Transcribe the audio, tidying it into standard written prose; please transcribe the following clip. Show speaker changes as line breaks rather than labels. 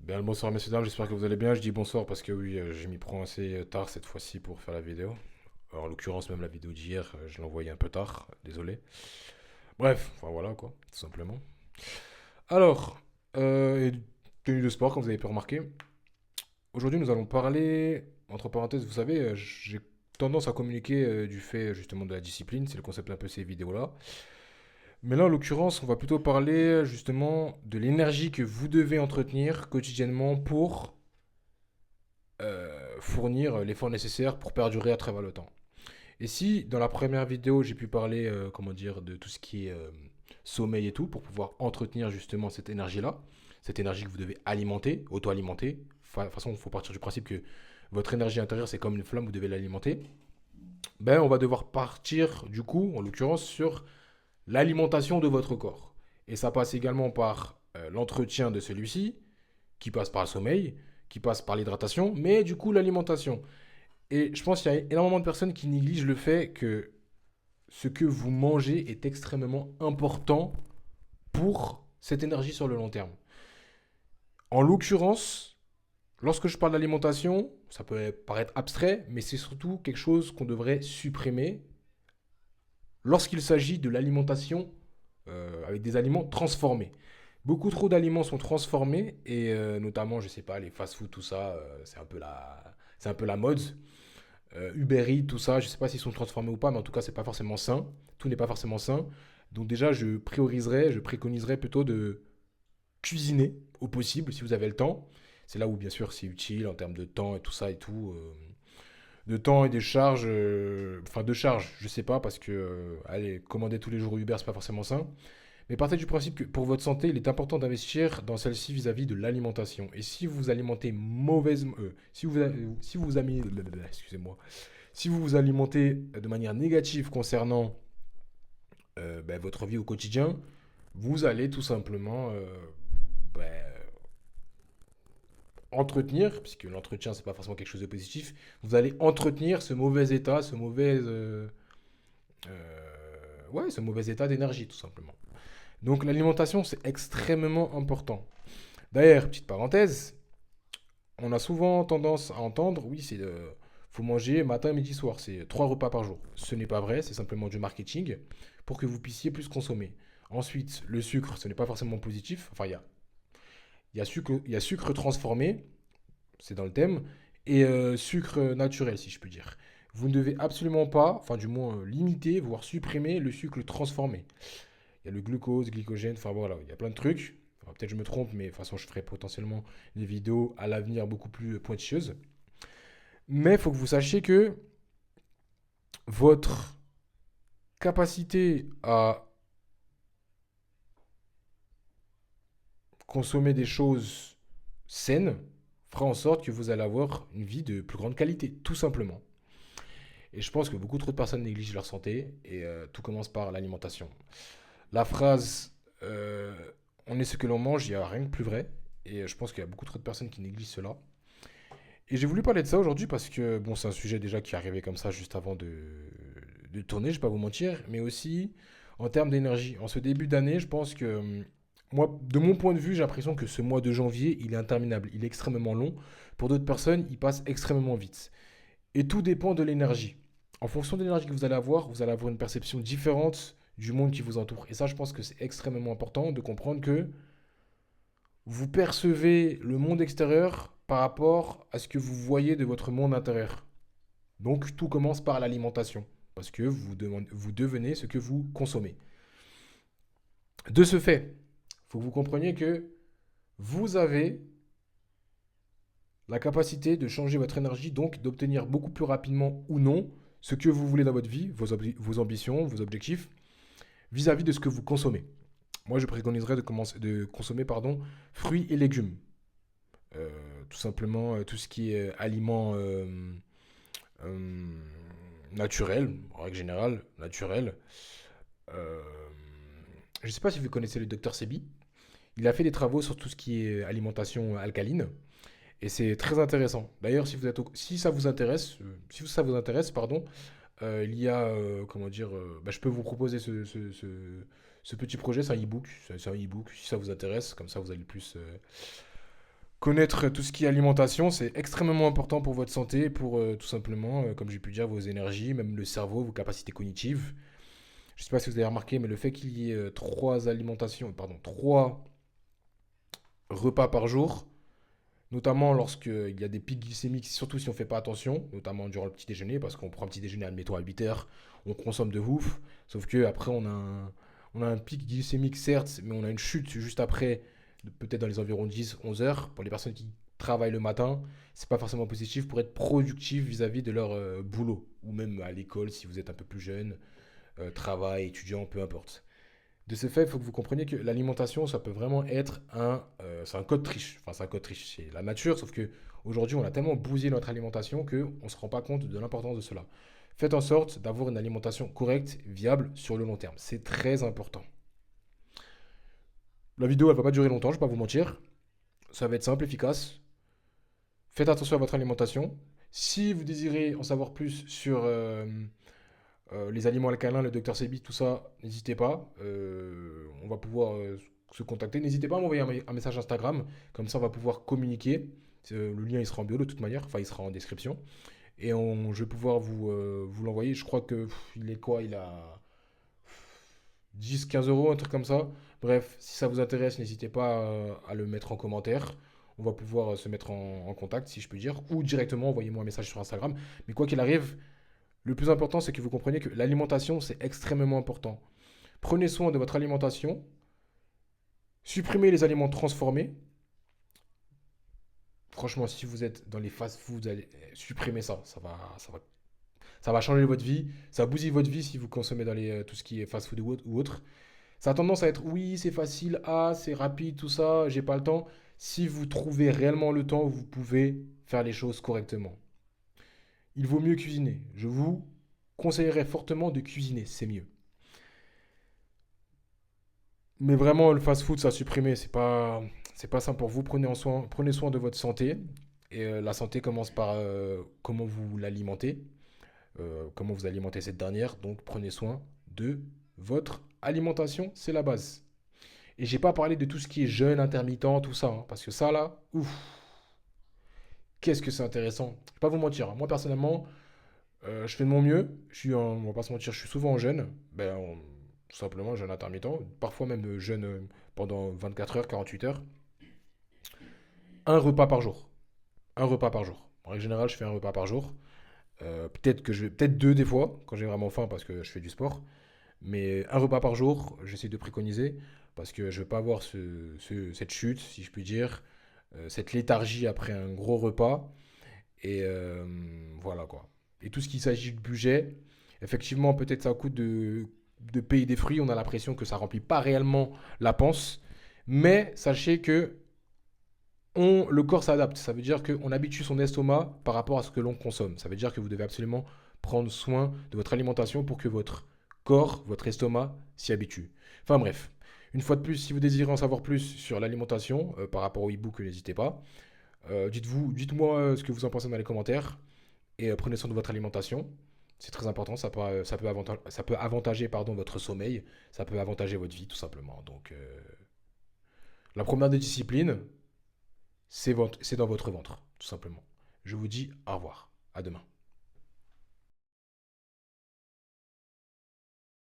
Bien le bonsoir messieurs dames, j'espère que vous allez bien. Je dis bonsoir parce que oui, je m'y prends assez tard cette fois-ci pour faire la vidéo. En l'occurrence même la vidéo d'hier, je l'ai envoyée un peu tard, désolé. Bref, enfin voilà quoi, tout simplement. Alors, et tenue de sport comme vous avez pu remarquer. Aujourd'hui nous allons parler, entre parenthèses, vous savez, j'ai tendance à communiquer du fait justement de la discipline, c'est le concept un peu de ces vidéos-là. Mais là en l'occurrence on va plutôt parler justement de l'énergie que vous devez entretenir quotidiennement pour fournir l'effort nécessaire pour perdurer à travers le temps. Et si dans la première vidéo j'ai pu parler comment dire de tout ce qui est sommeil et tout pour pouvoir entretenir justement cette énergie-là, cette énergie que vous devez alimenter, auto-alimenter. De toute façon, il faut partir du principe que votre énergie intérieure c'est comme une flamme, vous devez l'alimenter. Ben on va devoir partir du coup, en l'occurrence, sur l'alimentation de votre corps. Et ça passe également par l'entretien de celui-ci, qui passe par le sommeil, qui passe par l'hydratation, mais du coup l'alimentation. Et je pense qu'il y a énormément de personnes qui négligent le fait que ce que vous mangez est extrêmement important pour cette énergie sur le long terme. En l'occurrence, lorsque je parle d'alimentation, ça peut paraître abstrait, mais c'est surtout quelque chose qu'on devrait supprimer lorsqu'il s'agit de l'alimentation avec des aliments transformés. Beaucoup trop d'aliments sont transformés et notamment, je sais pas, les fast-food, tout ça, c'est un peu la mode. Uber Eats, tout ça, je sais pas s'ils sont transformés ou pas, mais en tout cas, c'est pas forcément sain. Tout n'est pas forcément sain. Donc déjà, je préconiserais plutôt de cuisiner au possible si vous avez le temps. C'est là où, bien sûr, c'est utile en termes de temps et tout ça et tout. De temps et des charges. Enfin, de charges, je sais pas, parce que, allez, commander tous les jours Uber, c'est pas forcément sain. Mais partez du principe que pour votre santé, il est important d'investir dans celle-ci vis-à-vis de l'alimentation. Et si vous vous alimentez mauvaisement, si vous excusez-moi, si vous vous alimentez de manière négative concernant ben, votre vie au quotidien, vous allez tout simplement ben, entretenir, puisque l'entretien c'est pas forcément quelque chose de positif, vous allez entretenir ce mauvais état, ce mauvais état d'énergie tout simplement. Donc l'alimentation c'est extrêmement important. D'ailleurs, petite parenthèse, on a souvent tendance à entendre, oui, faut manger matin, midi, soir, c'est trois repas par jour. Ce n'est pas vrai, c'est simplement du marketing pour que vous puissiez plus consommer. Ensuite, le sucre, ce n'est pas forcément positif. Enfin, il y a sucre transformé, c'est dans le thème, et sucre naturel, si je puis dire. Vous ne devez absolument pas, enfin du moins limiter, voire supprimer le sucre transformé. Il y a le glucose, glycogène, enfin voilà, il y a plein de trucs. Enfin, peut-être je me trompe, mais de toute façon, je ferai potentiellement des vidéos à l'avenir beaucoup plus pointilleuses. Mais il faut que vous sachiez que votre capacité à consommer des choses saines fera en sorte que vous allez avoir une vie de plus grande qualité, tout simplement. Et je pense que beaucoup trop de personnes négligent leur santé et tout commence par l'alimentation. La phrase on est ce que l'on mange, il n'y a rien de plus vrai. Et je pense qu'il y a beaucoup trop de personnes qui négligent cela. Et j'ai voulu parler de ça aujourd'hui parce que, bon, c'est un sujet déjà qui est arrivé comme ça juste avant de tourner, je ne vais pas vous mentir, mais aussi en termes d'énergie. En ce début d'année, je pense que, moi, de mon point de vue, j'ai l'impression que ce mois de janvier, il est interminable, il est extrêmement long. Pour d'autres personnes, il passe extrêmement vite. Et tout dépend de l'énergie. En fonction de l'énergie que vous allez avoir une perception différente du monde qui vous entoure. Et ça, je pense que c'est extrêmement important de comprendre que vous percevez le monde extérieur par rapport à ce que vous voyez de votre monde intérieur. Donc tout commence par l'alimentation, parce que vous devenez ce que vous consommez. De ce fait, il faut que vous compreniez que vous avez la capacité de changer votre énergie, donc d'obtenir beaucoup plus rapidement ou non ce que vous voulez dans votre vie, vos ambitions, vos objectifs, vis-à-vis de ce que vous consommez. Moi, je préconiserais de consommer fruits et légumes. Euh, Tout simplement, tout ce qui est aliments euh, naturels, en règle générale, naturels. Euh, je ne sais pas si vous connaissez le docteur Sebi. Il a fait des travaux sur tout ce qui est alimentation alcaline. Et c'est très intéressant. D'ailleurs, si ça vous intéresse, pardon, il y a, comment dire, bah, je peux vous proposer ce petit projet, c'est un e-book. C'est un e-book, si ça vous intéresse, comme ça vous allez plus Connaître tout ce qui est alimentation, c'est extrêmement important pour votre santé, pour tout simplement, comme j'ai pu dire, vos énergies, même le cerveau, vos capacités cognitives. Je ne sais pas si vous avez remarqué, mais le fait qu'il y ait trois repas par jour, notamment lorsqu'il y a des pics glycémiques, surtout si on ne fait pas attention, notamment durant le petit déjeuner, parce qu'on prend un petit déjeuner, admettons, à 8 heures, on consomme de ouf, sauf que après on a un pic glycémique, certes, mais on a une chute juste après, peut-être dans les environs 10-11 heures. Pour les personnes qui travaillent le matin, c'est pas forcément positif pour être productif vis-à-vis de leur boulot, ou même à l'école si vous êtes un peu plus jeune, travail, étudiant, peu importe. De ce fait, il faut que vous compreniez que l'alimentation, ça peut vraiment être c'est un code triche. Enfin, c'est un code triche, c'est la nature, sauf que aujourd'hui, on a tellement bousillé notre alimentation qu'on ne se rend pas compte de l'importance de cela. Faites en sorte d'avoir une alimentation correcte, viable sur le long terme. C'est très important. La vidéo, elle va pas durer longtemps, je vais pas vous mentir. Ça va être simple, efficace. Faites attention à votre alimentation. Si vous désirez en savoir plus sur les aliments alcalins, le docteur Sebi, tout ça, n'hésitez pas. On va pouvoir se contacter. N'hésitez pas à m'envoyer un message Instagram. Comme ça, on va pouvoir communiquer. Le lien, il sera en bio de toute manière. Enfin, il sera en description. Et je vais pouvoir vous l'envoyer. Je crois que il est quoi? Il a 10-15 euros, un truc comme ça. Bref, si ça vous intéresse, n'hésitez pas à le mettre en commentaire. On va pouvoir se mettre en contact, si je peux dire. Ou directement, envoyez-moi un message sur Instagram. Mais quoi qu'il arrive, le plus important, c'est que vous compreniez que l'alimentation, c'est extrêmement important. Prenez soin de votre alimentation. Supprimez les aliments transformés. Franchement, si vous êtes dans les fast-foods, supprimez ça. Ça va changer votre vie. Ça bousille votre vie si vous consommez dans tout ce qui est fast-food ou autre. Ça a tendance à être oui, c'est facile, c'est rapide, tout ça, j'ai pas le temps. Si vous trouvez réellement le temps, vous pouvez faire les choses correctement. Il vaut mieux cuisiner. Je vous conseillerais fortement de cuisiner, c'est mieux. Mais vraiment, le fast-food, ça a supprimé, c'est pas simple pour vous. Prenez soin de votre santé. Et la santé commence par comment vous l'alimentez, comment vous alimentez cette dernière. Donc, prenez soin de votre alimentation, c'est la base. Et j'ai pas parlé de tout ce qui est jeûne intermittent, tout ça, hein, parce que ça là, ouf, qu'est-ce que c'est intéressant. Je vais pas vous mentir, hein. Moi personnellement, je fais de mon mieux. On va pas se mentir, je suis souvent en jeûne. Tout simplement jeûne intermittent. Parfois même jeûne pendant 24 heures, 48 heures. Un repas par jour. Un repas par jour. En règle générale, je fais un repas par jour. Peut-être deux des fois, quand j'ai vraiment faim parce que je fais du sport. Mais un repas par jour, j'essaie de préconiser parce que je veux pas avoir cette chute, si je puis dire, cette léthargie après un gros repas. Et voilà quoi. Et tout ce qui s'agit de budget, effectivement, peut-être ça coûte de payer des fruits. On a l'impression que ça remplit pas réellement la panse. Mais sachez que le corps s'adapte. Ça veut dire qu'on habitue son estomac par rapport à ce que l'on consomme. Ça veut dire que vous devez absolument prendre soin de votre alimentation pour que votre corps, votre estomac s'y habitue. Enfin bref, une fois de plus, si vous désirez en savoir plus sur l'alimentation par rapport au e-book, n'hésitez pas. Dites-moi ce que vous en pensez dans les commentaires et prenez soin de votre alimentation. C'est très important, ça peut avantager votre sommeil, ça peut avantager votre vie tout simplement. Donc la première des disciplines, c'est dans votre ventre, tout simplement. Je vous dis au revoir, à demain.